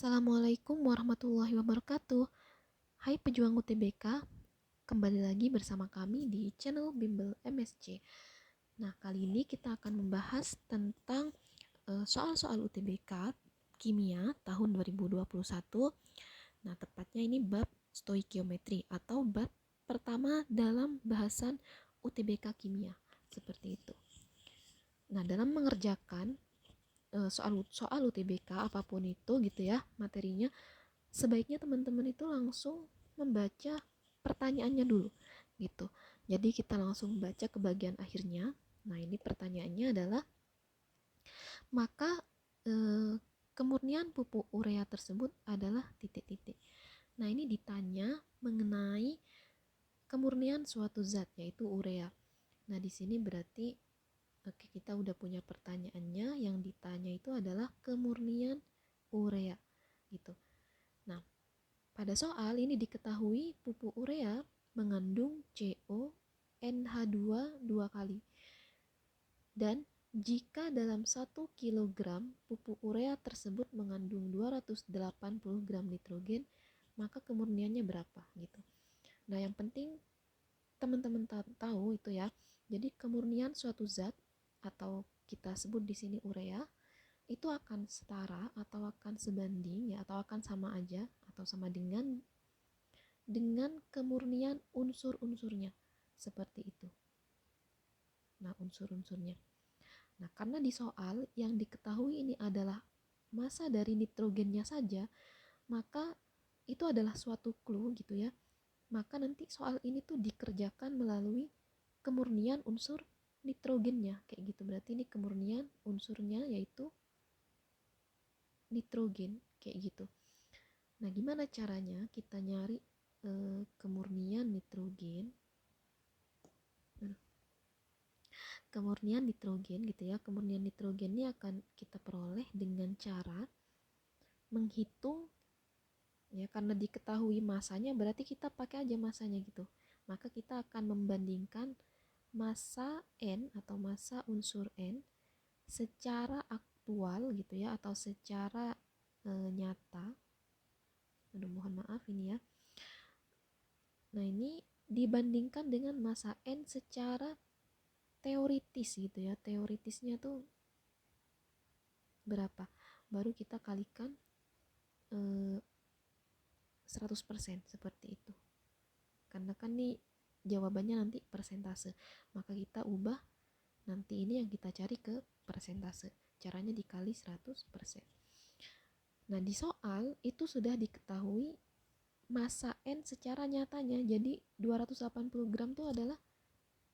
Assalamualaikum warahmatullahi wabarakatuh. Hai pejuang UTBK, kembali lagi bersama kami di channel Bimbel MSC. Nah, kali ini kita akan membahas tentang soal-soal UTBK kimia tahun 2021. Nah, tepatnya ini bab stoikiometri atau bab pertama dalam bahasan UTBK kimia, seperti itu. Nah, dalam mengerjakan soal UTBK apapun itu gitu ya materinya, sebaiknya teman-teman itu langsung membaca pertanyaannya dulu gitu. Jadi kita langsung baca ke bagian akhirnya. Nah, ini pertanyaannya adalah maka kemurnian pupuk urea tersebut adalah titik-titik. Nah, ini ditanya mengenai kemurnian suatu zat yaitu urea. Nah, di sini berarti oke, kita udah punya pertanyaannya. Yang ditanya itu adalah kemurnian urea gitu. Nah, pada soal ini diketahui pupuk urea mengandung CO NH2 dua kali. Dan jika dalam 1 kg pupuk urea tersebut mengandung 280 gram nitrogen, maka kemurniannya berapa gitu. Nah, yang penting teman-teman tahu itu ya. Jadi kemurnian suatu zat atau kita sebut di sini urea itu akan setara atau akan sebanding ya, atau akan sama aja atau sama dengan kemurnian unsur-unsurnya, seperti itu. Nah, unsur-unsurnya. Nah, karena di soal yang diketahui ini adalah massa dari nitrogennya saja, maka itu adalah suatu clue gitu ya. Maka nanti soal ini tuh dikerjakan melalui kemurnian unsur nitrogennya, kayak gitu. Berarti ini kemurnian unsurnya yaitu nitrogen, kayak gitu. Nah, gimana caranya kita nyari kemurnian nitrogen? Kemurnian nitrogen gitu ya. Kemurnian nitrogen ini akan kita peroleh dengan cara menghitung ya, karena diketahui masanya berarti kita pakai aja masanya gitu. Maka kita akan membandingkan massa N atau massa unsur N secara aktual gitu ya, atau secara nyata. Aduh, mohon maaf ini ya. Nah, ini dibandingkan dengan massa N secara teoritis gitu ya. Teoritisnya tuh berapa? Baru kita kalikan 100% seperti itu. Karena kan nih jawabannya nanti persentase. Maka kita ubah nanti ini yang kita cari ke persentase. Caranya dikali 100%. Nah, di soal itu sudah diketahui massa N secara nyatanya. Jadi 280 gram itu adalah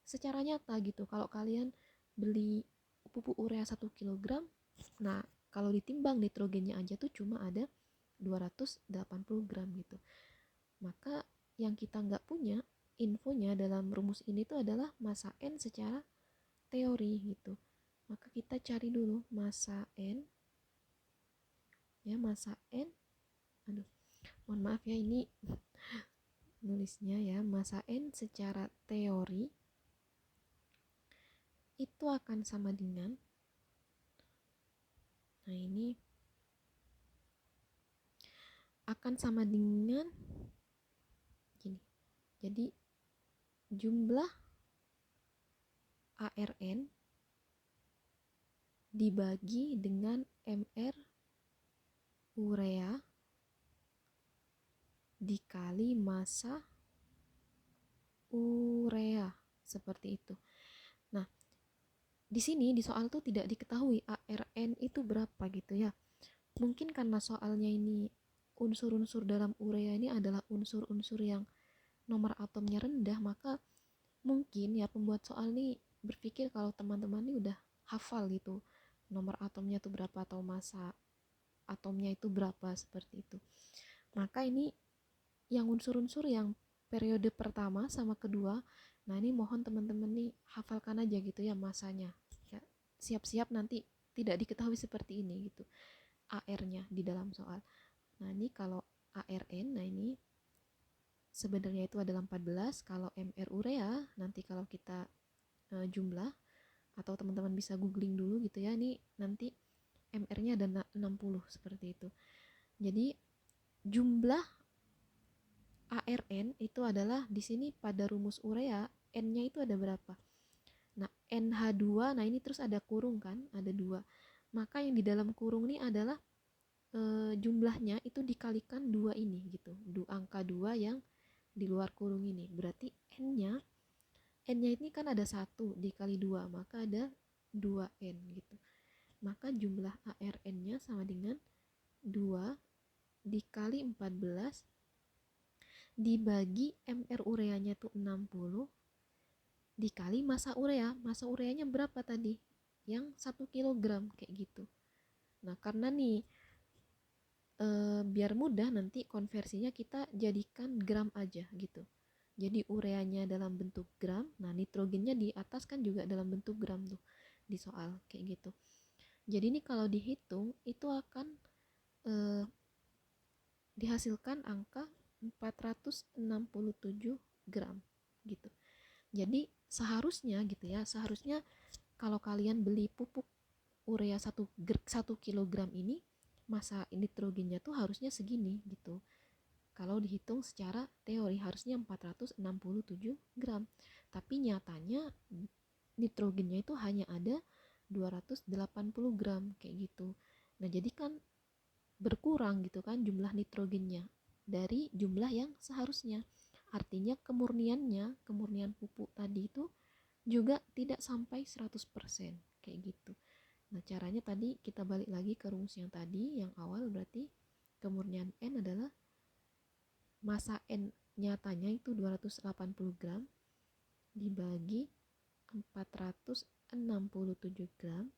secara nyata gitu. Kalau kalian beli pupuk urea 1 kg, nah kalau ditimbang nitrogennya aja tuh cuma ada 280 gram gitu. Maka yang kita nggak punya infonya dalam rumus ini tuh adalah massa N secara teori gitu. Maka kita cari dulu massa N ya, massa N. Aduh, mohon maaf ya ini nulisnya ya. Massa N secara teori itu akan sama dengan, nah ini akan sama dengan gini. Jadi jumlah ARN dibagi dengan MR urea dikali massa urea, seperti itu. Nah, di sini di soal tuh tidak diketahui ARN itu berapa gitu ya. Mungkin karena soalnya ini unsur-unsur dalam urea ini adalah unsur-unsur yang nomor atomnya rendah, maka mungkin ya pembuat soal ini berpikir kalau teman-teman ini udah hafal gitu nomor atomnya itu berapa atau massa atomnya itu berapa, seperti itu. Maka ini yang unsur-unsur yang periode pertama sama kedua, nah ini mohon teman-teman nih hafalkan aja gitu ya masanya ya, siap-siap nanti tidak diketahui seperti ini gitu AR-nya di dalam soal. Nah, ini kalau ARN, nah ini sebenarnya itu adalah 14. Kalau MR urea nanti kalau kita jumlah, atau teman-teman bisa googling dulu gitu ya, ini nanti MR-nya ada 60 seperti itu. Jadi jumlah ARN itu adalah di sini pada rumus urea N-nya itu ada berapa? Nah, NH2, nah ini terus ada kurung kan, ada 2. Maka yang di dalam kurung ini adalah jumlahnya itu dikalikan 2 ini gitu. Angka 2 yang di luar kurung ini. Berarti N-nya ini kan ada 1 dikali 2, maka ada 2N gitu. Maka jumlah ARN-nya sama dengan 2 dikali 14 dibagi MR ureanya tuh 60 dikali massa urea. Massa ureanya berapa tadi? Yang 1 kilogram kayak gitu. Nah, karena nih biar mudah nanti konversinya kita jadikan gram aja gitu. Jadi ureanya dalam bentuk gram, nah nitrogennya di atas kan juga dalam bentuk gram tuh di soal kayak gitu. Jadi ini kalau dihitung itu akan dihasilkan angka 467 gram gitu. Jadi seharusnya gitu ya, seharusnya kalau kalian beli pupuk urea 1 kilogram ini, massa nitrogennya tuh harusnya segini gitu. Kalau dihitung secara teori harusnya 467 gram. Tapi nyatanya nitrogennya itu hanya ada 280 gram kayak gitu. Nah, jadi kan berkurang gitu kan jumlah nitrogennya dari jumlah yang seharusnya. Artinya kemurnian pupuk tadi itu juga tidak sampai 100% kayak gitu. Nah, caranya tadi kita balik lagi ke rumus yang tadi yang awal, berarti kemurnian N adalah massa N nyatanya itu 280 gram dibagi 467 gram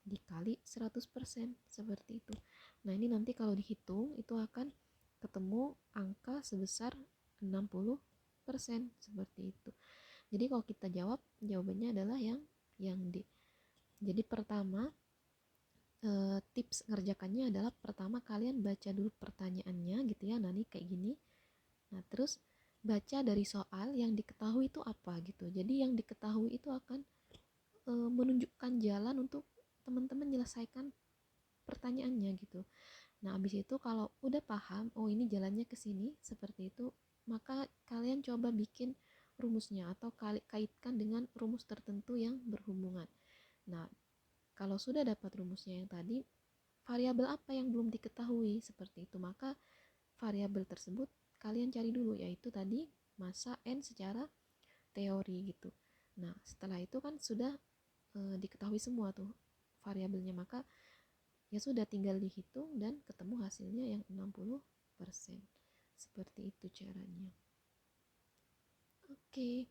dikali 100% seperti itu. Nah, ini nanti kalau dihitung itu akan ketemu angka sebesar 60% seperti itu. Jadi kalau kita jawab, jawabannya adalah yang D. Jadi pertama tips ngerjakannya adalah pertama kalian baca dulu pertanyaannya gitu ya. Nah, ini kayak gini. Nah, terus baca dari soal yang diketahui itu apa gitu. Jadi yang diketahui itu akan menunjukkan jalan untuk teman-teman menyelesaikan pertanyaannya gitu. Nah, habis itu kalau udah paham, oh ini jalannya ke sini seperti itu, maka kalian coba bikin rumusnya atau kaitkan dengan rumus tertentu yang berhubungan. Nah, kalau sudah dapat rumusnya yang tadi, variabel apa yang belum diketahui seperti itu, maka variabel tersebut kalian cari dulu, yaitu tadi massa N secara teori gitu. Nah, setelah itu kan sudah diketahui semua tuh variabelnya, maka ya sudah tinggal dihitung dan ketemu hasilnya yang 60%. Seperti itu caranya. Oke.